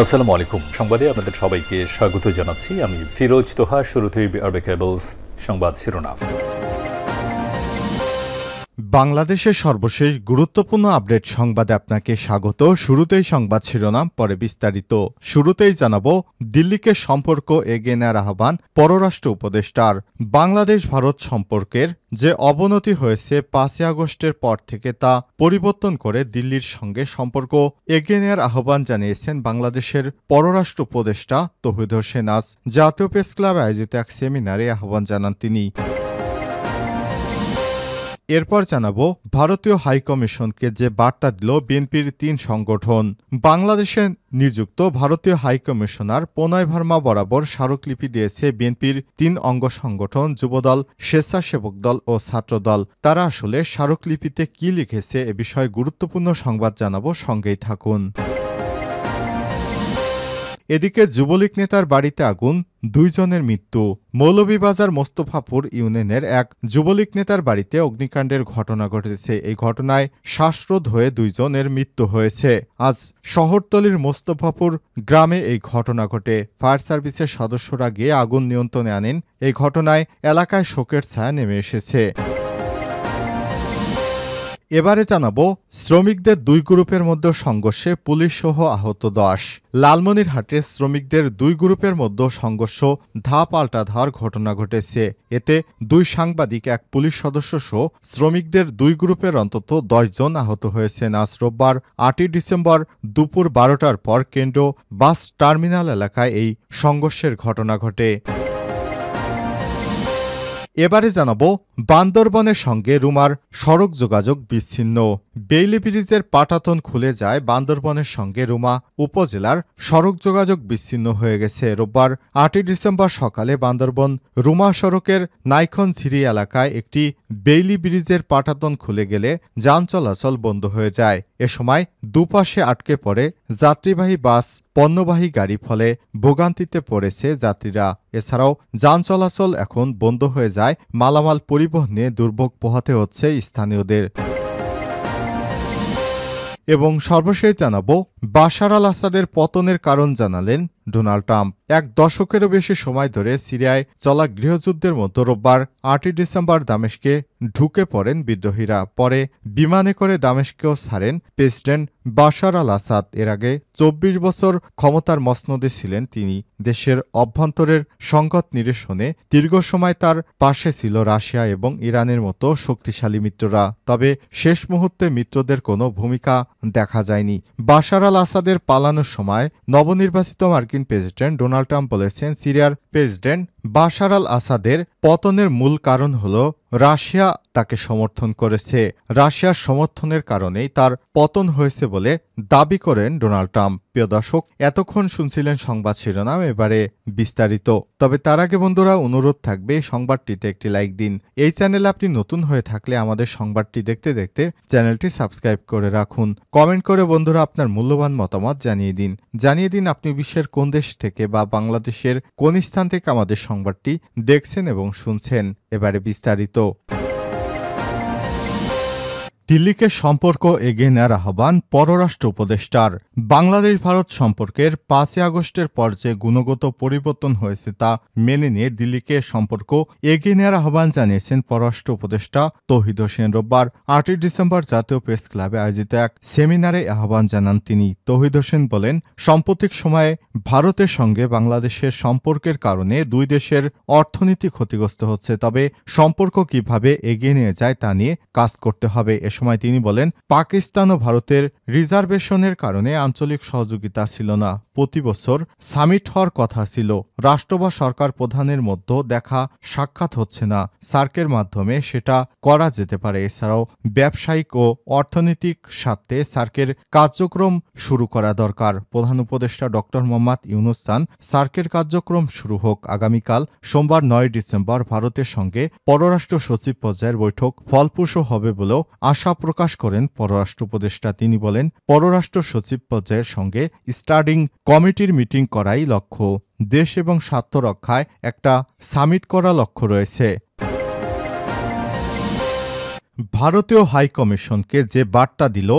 আসসালামু আলাইকুম। সংবাদে আপনাদের সবাইকে স্বাগত জানাচ্ছি। আমি ফিরোজ তোহা। শুরুতেই আরবে কেবলস সংবাদ শিরোনাম। বাংলাদেশের সর্বশেষ গুরুত্বপূর্ণ আপডেট সংবাদে আপনাকে স্বাগত। শুরুতেই সংবাদ শিরোনাম, পরে বিস্তারিত। শুরুতেই জানাবো, দিল্লিকে সম্পর্ক এগিয়ে নেওয়ার আহ্বান পররাষ্ট্র উপদেষ্টার। বাংলাদেশ ভারত সম্পর্কের যে অবনতি হয়েছে ৫ই আগস্টের পর থেকে তা পরিবর্তন করে দিল্লির সঙ্গে সম্পর্ক এগিয়ে নেওয়ার আহ্বান জানিয়েছেন বাংলাদেশের পররাষ্ট্র উপদেষ্টা তৌহিদ হোসেন। আজ জাতীয় প্রেস ক্লাবে আয়োজিত এক সেমিনারে আহ্বান জানান তিনি। এরপর জানাবো, ভারতীয় হাইকমিশনকে যে বার্তা দিল বিএনপির ৩ সংগঠন। বাংলাদেশে নিযুক্ত ভারতীয় হাইকমিশনার প্রণয় ভার্মা বরাবর স্মারকলিপি দিয়েছে বিএনপির ৩ অঙ্গ সংগঠন, যুবদল, স্বেচ্ছাসেবক দল ও ছাত্রদল। তারা আসলে স্মারকলিপিতে কি লিখেছে এ বিষয়ে গুরুত্বপূর্ণ সংবাদ জানাবো, সঙ্গেই থাকুন। এদিকে যুবলীগ নেতার বাড়িতে আগুন, ২ জনের মৃত্যু। মৌলভীবাজার মোস্তফাপুর ইউনিয়নের এক যুবলীগ নেতার বাড়িতে অগ্নিকাণ্ডের ঘটনা ঘটেছে। এই ঘটনায় শ্বাসরোধ হয়ে ২ জনের মৃত্যু হয়েছে। আজ শহরতলির মোস্তফাপুর গ্রামে এই ঘটনা ঘটে। ফায়ার সার্ভিসের সদস্যরা গিয়ে আগুন নিয়ন্ত্রণে আনেন। এই ঘটনায় এলাকায় শোকের ছায়া নেমে এসেছে। এবারে জানাবো, শ্রমিকদের ২ গ্রুপের মধ্যে সংঘর্ষে পুলিশসহ আহত ১০। লালমনিরহাটে শ্রমিকদের ২ গ্রুপের মধ্যে সংঘর্ষ, পাল্টা ধার ঘটনা ঘটেছে। এতে ২ সাংবাদিক, এক পুলিশ সদস্য সহ শ্রমিকদের ২ গ্রুপের অন্তত ১০ জন আহত হয়েছেন। আজ রোববার ৮ই ডিসেম্বর দুপুর ১২টার পর কেন্দ্র বাস টার্মিনাল এলাকায় এই সংঘর্ষের ঘটনা ঘটে। এবারে জানাবো, বান্দরবনের সঙ্গে রুমার সড়ক যোগাযোগ বিচ্ছিন্ন। বেইলি ব্রিজের পাটাতন খুলে যায়, বান্দরবনের সঙ্গে রুমা উপজেলার সড়ক যোগাযোগ বিচ্ছিন্ন হয়ে গেছে। রোববার ৮ই ডিসেম্বর সকালে বান্দরবন রুমা সড়কের নাইখনঝিরি এলাকায় একটি বেইলি ব্রিজের পাটাতন খুলে গেলে যান চলাচল বন্ধ হয়ে যায়। এ সময় দুপাশে আটকে পড়ে যাত্রীবাহী বাস, পণ্যবাহী গাড়ি, ফলে ভোগান্তিতে পড়েছে যাত্রীরা। এছাড়াও যান চলাচল এখন বন্ধ হয়ে যায়, মালামাল পরিবহনে দুর্ভোগ পোহাতে হচ্ছে স্থানীয়দের। এবং সর্বশেষ জানাবো, বাশার আল আসাদের পতনের কারণ জানালেন ডোনাল্ড ট্রাম্প। ১ দশকেরও বেশি সময় ধরে সিরিয়ায় চলা গৃহযুদ্ধের মধ্যে রোববার ৮ই ডিসেম্বর দামেস্কে ঢুকে পড়েন বিদ্রোহীরা। পরে বিমানে করে দামেস্কেও ছাড়েন প্রেসিডেন্ট বাশার আল আসাদ। এর আগে ২৪ বছর ক্ষমতার মসনদে ছিলেন তিনি। দেশের অভ্যন্তরের সংকট নিরসনে দীর্ঘ সময় তার পাশে ছিল রাশিয়া এবং ইরানের মতো শক্তিশালী মিত্ররা। তবে শেষ মুহূর্তে মিত্রদের কোনো ভূমিকা দেখা যায়নি। বাশার আল আসাদের পালানোর সময় নবনির্বাচিত মার্কিন প্রেসিডেন্ট ডোনাল্ড ট্রাম্প বলেছেন, সিরিয়ার প্রেসিডেন্ট বাশার আল আসাদের পতনের মূল কারণ হল রাশিয়া তাকে সমর্থন করেছে। রাশিয়ার সমর্থনের কারণেই তার পতন হয়েছে বলে দাবি করেন ডোনাল্ড ট্রাম্প। প্রিয় দর্শক, এতক্ষণ শুনছিলেন সংবাদ শিরোনাম, এবারে বিস্তারিত। তবে তার আগে বন্ধুরা, অনুরোধ থাকবে সংবাদটিতে একটি লাইক দিন। এই চ্যানেলে আপনি নতুন হয়ে থাকলে আমাদের সংবাদটি দেখতে দেখতে চ্যানেলটি সাবস্ক্রাইব করে রাখুন। কমেন্ট করে বন্ধুরা আপনার মূল্যবান মতামত জানিয়ে দিন আপনি বিশ্বের কোন দেশ থেকে বা বাংলাদেশের কোন স্থান থেকে আমাদের সংবাদটি দেখছেন এবং শুনছেন। এবারে বিস্তারিত। দিল্লিকে সম্পর্ক এগিয়ে নেওয়ার আহ্বান পররাষ্ট্র উপদেষ্টার। বাংলাদেশ ভারত সম্পর্কের ৫ই আগস্টের পর যে গুণগত পরিবর্তন হয়েছে তা মেনে নিয়ে দিল্লিকে সম্পর্ক এগিয়ে নেওয়ার আহ্বান জানিয়েছেন পররাষ্ট্র উপদেষ্টা তৌহিদ হোসেন। রোববার ৮ই ডিসেম্বর জাতীয় প্রেস ক্লাবে আয়োজিত এক সেমিনারে আহ্বান জানান তিনি। তৌহিদ হোসেন বলেন, সাম্প্রতিক সময়ে ভারতের সঙ্গে বাংলাদেশের সম্পর্কের কারণে ২ দেশের অর্থনীতি ক্ষতিগ্রস্ত হচ্ছে। তবে সম্পর্ক কিভাবে এগিয়ে নিয়ে যায় তা নিয়ে কাজ করতে হবে। সময় তিনি বলেন, পাকিস্তান ও ভারতের রিজার্ভেশনের কারণে আঞ্চলিক সহযোগিতা ছিল না। প্রতি বছর সামিট হওয়ার কথা ছিল। রাষ্ট্র বা সরকার প্রধানের মধ্যে দেখা সাক্ষাৎ হচ্ছে না। সার্কের মাধ্যমে সেটা করা যেতে পারে। এছাড়াও ব্যবসায়িক ও অর্থনৈতিক স্বার্থে সার্কের কার্যক্রম শুরু করা দরকার। প্রধান উপদেষ্টা ড মোহাম্মদ ইউনূস চান সার্কের কার্যক্রম শুরু হোক। আগামীকাল সোমবার ৯ ডিসেম্বর ভারতের সঙ্গে পররাষ্ট্র সচিব পর্যায়ের বৈঠক ফলপ্রসূ হবে বলেও আশা প্রকাশ করেন পররাষ্ট্র উপদেষ্টা। তিনি বলেন, পররাষ্ট্র সচিব পর্যায়ের সঙ্গে স্টাডিং কমিটির মিটিং করাই লক্ষ্য। দেশ এবং স্বার্থ রক্ষায় একটা সামিট করা লক্ষ্য রয়েছে। ভারতীয় হাইকমিশনকে যে বার্তা দিল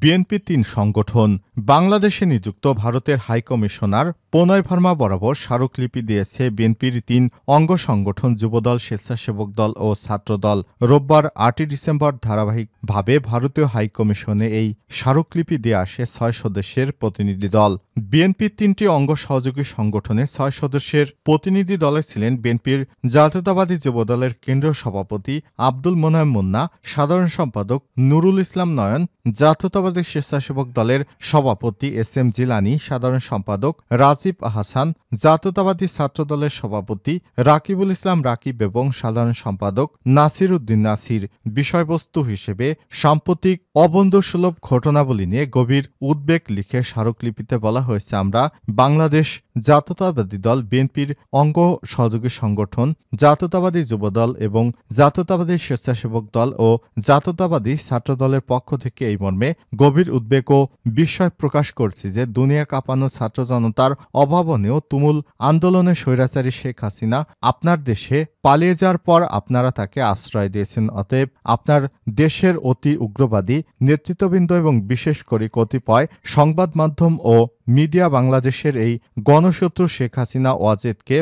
বিএনপি ৩ সংগঠন। বাংলাদেশে নিযুক্ত ভারতের হাইকমিশনার প্রণয় ভার্মা বরাবর স্মারকলিপি দিয়েছে বিএনপির ৩ অঙ্গ সংগঠন যুবদল, স্বেচ্ছাসেবক দল ও ছাত্রদল। রোববার ৮ই ডিসেম্বর ধারাবাহিকভাবে ভারতীয় হাইকমিশনে এই স্মারকলিপি দিয়ে আসে ৬ সদস্যের প্রতিনিধি দল। বিএনপির ৩টি অঙ্গ সহযোগী সংগঠনের ৬ সদস্যের প্রতিনিধি দলে ছিলেন বিএনপির জাতীয়তাবাদী যুবদলের কেন্দ্রীয় সভাপতি আব্দুল মোনায়েম মুন্না, সাধারণ সম্পাদক নুরুল ইসলাম নয়ন, জাতীয়তাবাদী স্বেচ্ছাসেবক দলের সভাপতি এস.এম. জিলানী, সাধারণ সম্পাদক রাজীব আহসান, জাতীয়তাবাদী ছাত্রদলের সভাপতি রাকিবুল ইসলাম রাকিব এবং সাধারণ সম্পাদক নাসির উদ্দিন নাসির। বিষয়বস্তু হিসেবে সাম্প্রতিক অবন্ধুসুলভ ঘটনাবলী নিয়ে গভীর উদ্বেগ লিখে স্মারকলিপিতে বলা হয়েছে, আমরা বাংলাদেশ জাতীয়তাবাদী দল, বিএনপির অঙ্গ সহযোগী সংগঠন জাতীয়তাবাদী যুবদল এবং জাতীয়তাবাদী স্বেচ্ছাসেবক দল ও জাতীয়তাবাদী ছাত্রদলের পক্ষ থেকে এই মর্মে গভীর উদ্বেগ ও বিস্ময় প্রকাশ করছি যে দুনিয়া কাঁপানো ছাত্র জনতার অভাবনীয় তুমুল আন্দোলনে স্বৈরাচারী শেখ হাসিনা আপনার দেশে পালিয়ে যাওয়ার পর আপনারা তাকে আশ্রয় দিয়েছেন। অতএব আপনার দেশের অতি উগ্রবাদী নেতৃত্ববৃন্দ এবং বিশেষ করে কতিপয় সংবাদ মাধ্যম ও মিডিয়া বাংলাদেশের এই গণশত্রু শেখ হাসিনা ওয়াজেদকে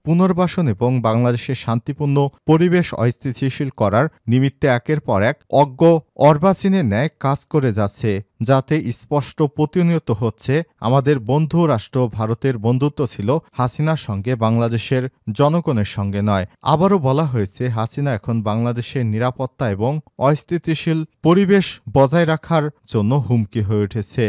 পুনর্বাসন এবং বাংলাদেশের শান্তিপূর্ণ পরিবেশ অস্থিতিশীল করার নিমিত্তে একের পর এক অজ্ঞ অর্বাচীনের ন্যায় কাজ করে যাচ্ছে, যাতে স্পষ্ট প্রতিনিয়ত হচ্ছে আমাদের বন্ধু রাষ্ট্র ভারতের বন্ধুত্ব ছিল হাসিনার সঙ্গে, বাংলাদেশের জনগণের সঙ্গে নয়। আবারও বলা হয়েছে, হাসিনা এখন বাংলাদেশের নিরাপত্তা এবং অস্থিতিশীল পরিবেশ বজায় রাখার জন্য হুমকি হয়ে উঠেছে।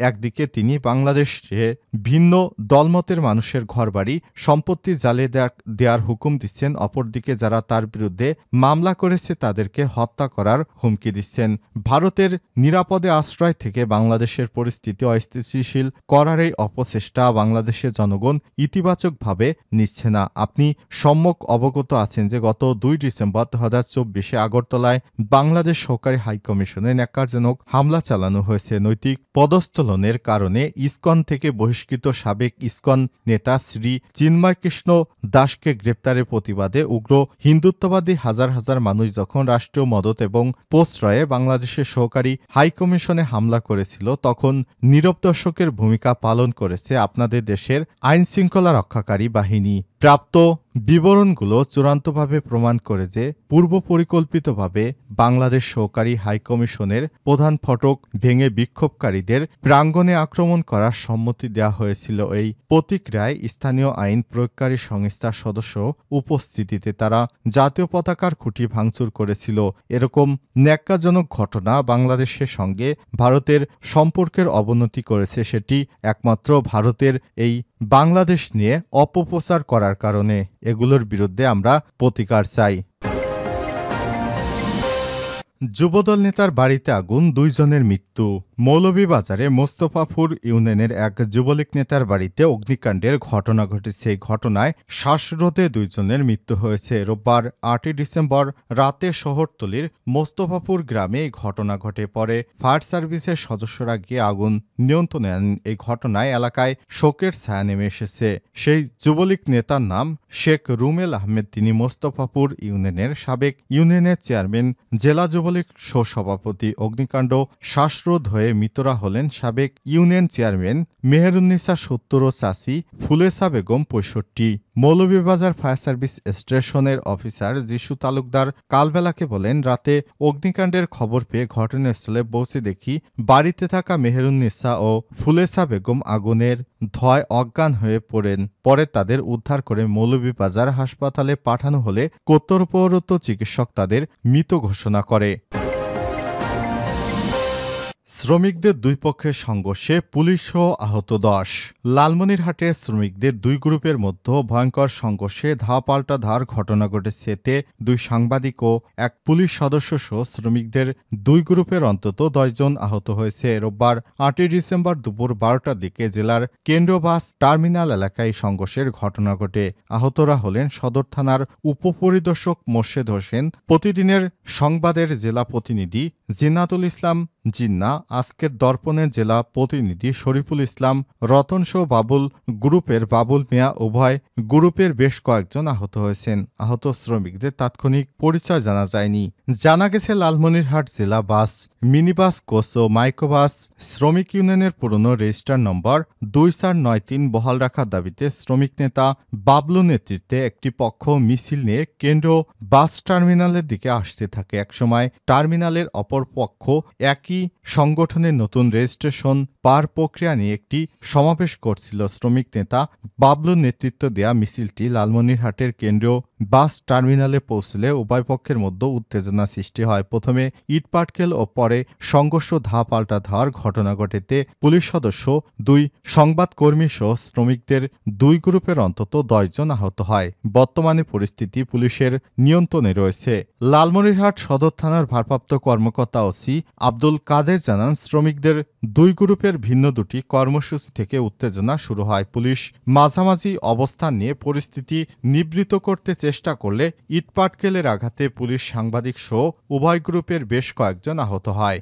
একদিকে তিনি বাংলাদেশে ভিন্ন দলমতের মানুষের ঘরবাড়ি সম্পত্তি জ্বালিয়ে দেওয়ার হুকুম দিচ্ছেন, অপরদিকে যারা তার বিরুদ্ধে মামলা করেছে তাদেরকে হত্যা করার হুমকি দিচ্ছেন। ভারতের নিরাপদে আশ্রয় থেকে বাংলাদেশের পরিস্থিতি অস্থিতিশীল করার এই অপচেষ্টা বাংলাদেশের জনগণ ইতিবাচকভাবে নিচ্ছে না। আপনি সম্যক অবগত আছেন যে গত ২ ডিসেম্বর ২০২৪ আগরতলায় বাংলাদেশ সহকারী হাইকমিশনে ন্যাক্কারজনক হামলা চালানো হয়েছে। নৈতিক পদস্থলনের কারণে ইসকন থেকে বহিষ্কৃত সাবেক ইসকন নেতা শ্রী চিন্ময় কৃষ্ণ দাসকে গ্রেপ্তারের প্রতিবাদে উগ্র হিন্দুত্ববাদী হাজার হাজার মানুষ যখন রাষ্ট্রীয় মদত এবং প্রশ্রয়ে বাংলাদেশের সহকারী হাইকমিশনে হামলা করেছিল, তখন নীরব দর্শকের ভূমিকা পালন করেছে আপনাদের দেশের আইনশৃঙ্খলা রক্ষাকারী বাহিনী। প্রাপ্ত বিবরণগুলো চূড়ান্তভাবে প্রমাণ করে যে পূর্ব পরিকল্পিতভাবে বাংলাদেশ সহকারী হাইকমিশনের প্রধান ফটক ভেঙে বিক্ষোভকারীদের প্রাঙ্গণে আক্রমণ করার সম্মতি দেওয়া হয়েছিল। এই প্রতিক্রিয়ায় স্থানীয় আইন প্রয়োগকারী সংস্থার সদস্য উপস্থিতিতে তারা জাতীয় পতাকার খুঁটি ভাঙচুর করেছিল। এরকম ন্যাক্কারজনক ঘটনা বাংলাদেশের সঙ্গে ভারতের সম্পর্কের অবনতি করেছে, সেটি একমাত্র ভারতের এই বাংলাদেশ নিয়ে অপপ্রচার করার কারণে। এগুলোর বিরুদ্ধে আমরা প্রতিকার চাই। যুবদল নেতার বাড়িতে আগুন, ২ জনের মৃত্যু। মৌলভীবাজারে মোস্তফাপুর ইউনিয়নের এক যুবলীগ নেতার বাড়িতে অগ্নিকাণ্ডের ঘটনা ঘটেছে। এই ঘটনায় শ্বাসরোধে ২ জনের মৃত্যু হয়েছে। রোববার ৮ই ডিসেম্বর রাতে শহরতলির মোস্তফাপুর গ্রামে এই ঘটনা ঘটে। পরে ফায়ার সার্ভিসের সদস্যরা গিয়ে আগুন নিয়ন্ত্রণে আনেন। এই ঘটনায় এলাকায় শোকের ছায়া নেমে এসেছে। সেই যুবলীগ নেতার নাম শেখ রুমেল আহমেদ। তিনি মোস্তফাপুর ইউনিয়নের সাবেক ইউনিয়নের চেয়ারম্যান, জেলা যুবলীগ সভাপতি। অগ্নিকাণ্ড শ্বাসরোধ হয়ে মৃতরা হলেন সাবেক ইউনিয়ন চেয়ারম্যান মেহেরুন্নিসা ৭০ ও চাচি ফুলেসা বেগম ৬৫। মৌলভীবাজার ফায়ার সার্ভিস স্টেশনের অফিসার যিশু তালুকদার কালবেলাকে বলেন, রাতে অগ্নিকাণ্ডের খবর পেয়ে ঘটনাস্থলে পৌঁছে দেখি বাড়িতে থাকা মেহেরুন্নিসা ও ফুলেসা বেগম আগুনের ধোঁয়ায় অজ্ঞান হয়ে পড়েন। পরে তাদের উদ্ধার করে মৌলভীবাজার হাসপাতালে পাঠানো হলে কর্তব্যরত চিকিৎসক তাদের মৃত ঘোষণা করে। শ্রমিকদের দুই পক্ষের সংঘর্ষে পুলিশসহ আহত ১০। লালমনিরহাটে শ্রমিকদের দুই গ্রুপের মধ্যে ভয়ঙ্কর সংঘর্ষে ধাওয়া পাল্টা ধাওয়ার ঘটনা ঘটেছে। এতে ২ সাংবাদিক ও এক পুলিশ সদস্য সহ শ্রমিকদের দুই গ্রুপের অন্তত ১০ জন আহত হয়েছে। রোববার ৮ই ডিসেম্বর দুপুর ১২টার দিকে জেলার কেন্দ্রীয় বাস টার্মিনাল এলাকায় সংঘর্ষের ঘটনা ঘটে। আহতরা হলেন সদর থানার উপপরিদর্শক মোর্শেদ হোসেন, প্রতিদিনের সংবাদের জেলা প্রতিনিধি জিন্নাতুল ইসলাম, জিন্না আজকের দর্পণের জেলা প্রতিনিধি শরীফুল ইসলাম রতন সহ বাবুল গ্রুপের বাবুল মিয়া উভয় গ্রুপের বেশ কয়েকজন আহত হয়েছেন। আহত শ্রমিকদের তাৎক্ষণিক পরিচয় জানা যায়নি। জানা গেছে লালমনিরহাট জেলা বাস, মিনিবাস, কোচ ও মাইক্রোবাস শ্রমিক ইউনিয়নের পুরনো রেজিস্টার নম্বর 2493 বহাল রাখার দাবিতে শ্রমিক নেতা বাবলু নেতৃত্বে একটি পক্ষ মিছিল নিয়ে কেন্দ্র বাস টার্মিনালের দিকে আসতে থাকে। একসময় টার্মিনালের অপর পক্ষ একই সংগঠনের নতুন রেজিস্ট্রেশন পার প্রক্রিয়া নিয়ে একটি সমাবেশ করছিল। শ্রমিক নেতা বাবলুর নেতৃত্ব দেয়া মিছিলটি লালমনিরহাটের কেন্দ্রীয় বাস টার্মিনালে পৌঁছলে উভয় পক্ষের মধ্যে উত্তেজনা সৃষ্টি হয়। প্রথমে ইটপাটকেল ও পরে সংঘর্ষ ধা পাল্টা ধাওয়ার ঘটনা ঘটেতে পুলিশ সদস্য, 2 সংবাদকর্মী সহ শ্রমিকদের 2 গ্রুপের অন্তত 10 জন আহত হয়। বর্তমানে পরিস্থিতি পুলিশের নিয়ন্ত্রণে রয়েছে। লালমনিরহাট সদর থানার ভারপ্রাপ্ত কর্মকর্তা ওসি আব্দুল কাদের জানান, শ্রমিকদের 2 গ্রুপের ভিন্ন 2টি কর্মসূচি থেকে উত্তেজনা শুরু হয়। পুলিশ মাঝামাঝি অবস্থান নিয়ে পরিস্থিতি নিবৃত করতে চেষ্টা করলে ইটপাটকেলের আঘাতে পুলিশ, সাংবাদিক সহ উভয় গ্রুপের বেশ কয়েকজন আহত হয়।